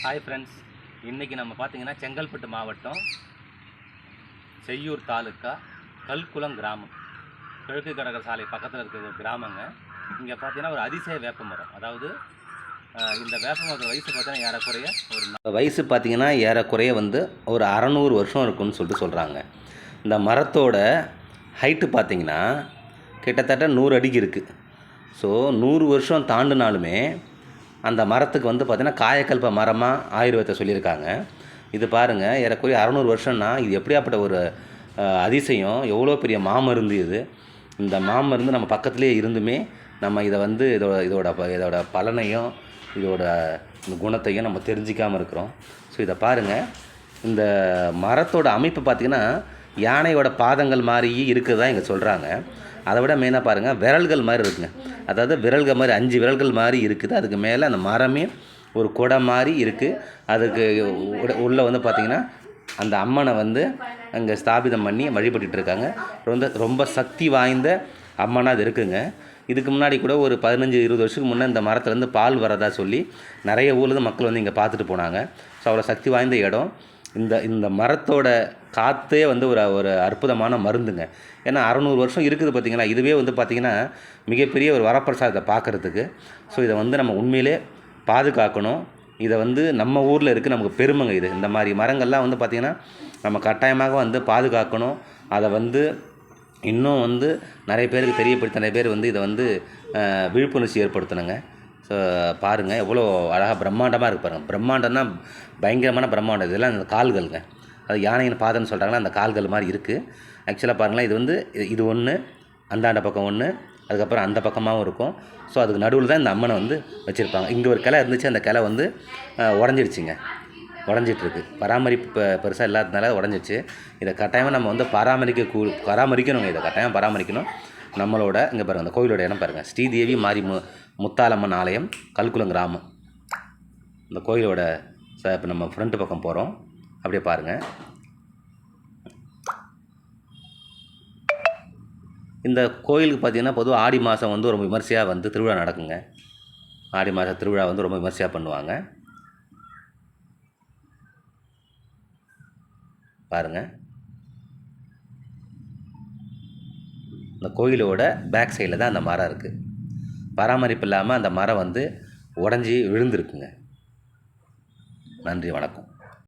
Hi friends, இன்றைக்கி நம்ம பார்த்திங்கன்னா செங்கல்பட்டு மாவட்டம் செய்யூர் தாலுக்கா கல்குளம் கிராமம், கிழக்கு கடற்கரை சாலை பக்கத்தில் இருக்கிற ஒரு கிராமங்க. இங்கே பார்த்தீங்கன்னா ஒரு அதிசய வேப்ப மரம். அதாவது இந்த வேப்ப மரத்தோட வயசு பார்த்தீங்கன்னா ஏறக்குறைய ஒரு 600 வருஷம் இருக்குன்னு சொல்லிட்டு சொல்கிறாங்க. இந்த மரத்தோட ஹைட்டு பார்த்திங்கன்னா கிட்டத்தட்ட 100 அடிக்கு இருக்குது. ஸோ 100 வருஷம் தாண்டினாலுமே அந்த மரத்துக்கு பார்த்திங்கன்னா காயக்கல்ப மரமாக ஆயுர்வேதத்தை சொல்லியிருக்காங்க. இது பாருங்கள், ஏறக்குறைய 600 வருஷம்னா இது எப்படியாப்பட்ட ஒரு அதிசயம்! எவ்வளோ பெரிய மாமருந்து இது! இந்த மாமருந்து நம்ம பக்கத்துலேயே இருந்துமே நம்ம இதை இதோட பலனையும் இதோட குணத்தையும் நம்ம தெரிஞ்சிக்காமல் இருக்கிறோம். ஸோ இதை பாருங்கள், இந்த மரத்தோட அமைப்பு பார்த்திங்கன்னா யானையோட பாதங்கள் மாதிரி இருக்குதுதான் இங்கே சொல்கிறாங்க. அதை விட மெயினாக பாருங்கள், விரல்கள் மாதிரி இருக்குங்க. அதாவது விரல்கள் மாதிரி 5 விரல்கள் மாதிரி இருக்குது. அதுக்கு மேலே அந்த மரமே ஒரு குடை மாதிரி இருக்குது. அதுக்கு உள்ளே பார்த்திங்கன்னா அந்த அம்மனை அங்கே ஸ்தாபிதம் பண்ணி வழிபட்டுட்டு இருக்காங்க. ரொம்ப சக்தி வாய்ந்த அம்மனாக அது இருக்குங்க. இதுக்கு முன்னாடி கூட ஒரு 15-20 வருஷத்துக்கு முன்னே இந்த மரத்துலேருந்து பால் வரதா சொல்லி நிறைய ஊர்லேருந்து மக்கள் இங்கே பார்த்துட்டு போனாங்க. ஸோ அவ்வளோ சக்தி வாய்ந்த இடம். இந்த மரத்தோட காற்றே ஒரு அற்புதமான மருந்துங்க. ஏன்னா 600 வருஷம் இருக்குது பார்த்திங்களா. இதுவே பார்த்திங்கன்னா மிகப்பெரிய ஒரு வரப்பிரசாதத்தை பார்க்குறதுக்கு. ஸோ இதை நம்ம உண்மையிலே பாதுகாக்கணும். இதை நம்ம ஊரில் இருக்குது, நமக்கு பெருமைங்க இது. இந்த மாதிரி மரங்கள்லாம் பார்த்திங்கன்னா நம்ம கட்டாயமாக பாதுகாக்கணும். அதை இன்னும் நிறைய பேருக்கு தெரியப்படுத்த, நிறைய பேர் இதை விழிப்புணர்ச்சி ஏற்படுத்தணுங்க. ஸோ பாருங்கள், எவ்வளோ அழகாக பிரம்மாண்டமாக இருக்குது பாருங்கள். பிரம்மாண்டம்னா பயங்கரமான பிரம்மாண்டம். இதெல்லாம் அந்த கால்கள்ங்க, அது யானையின் பாதம்னு சொல்கிறாங்களா, அந்த கால்கள் மாதிரி இருக்குது. ஆக்சுவலாக பாருங்களேன், இது ஒன்று, அந்தாண்ட பக்கம் ஒன்று, அதுக்கப்புறம் அந்த பக்கமாகவும் இருக்கும். ஸோ அதுக்கு நடுவில் தான் இந்த அம்மனை வச்சுருப்பாங்க. இங்கே ஒரு கிளை இருந்துச்சு, அந்த கிளை உடஞ்சிடுச்சிங்க, உடஞ்சிட்ருக்கு. பராமரிப்பு பெருசாக இல்லாததுனால உடஞ்சிடுச்சு. இதை கட்டாயமாக நம்ம பராமரிக்கணுங்க. இதை கட்டாயம் பராமரிக்கணும். நம்மளோட இங்கே பாருங்கள், அந்த கோவிலோட இடம் பாருங்கள், ஸ்ரீதேவி மாரி முத்தாலம்மன் ஆலயம், கல்குளம் கிராமம். இந்த கோயிலோட இப்போ நம்ம ஃப்ரண்ட் பக்கம் போகிறோம், அப்படியே பாருங்கள். இந்த கோயிலுக்கு பார்த்திங்கன்னா பொதுவாக ஆடி மாதம் ரொம்ப விமர்சையாக திருவிழா நடக்குங்க. ஆடி மாத திருவிழா ரொம்ப விமர்சையாக பண்ணுவாங்க. பாருங்கள், இந்த கோயிலோட பேக் சைடில் தான் அந்த மரம் இருக்குது. பராமரிப்பு இல்லாமல் அந்த மரம் உடஞ்சி விழுந்துருக்குங்க. நன்றி, வணக்கம்.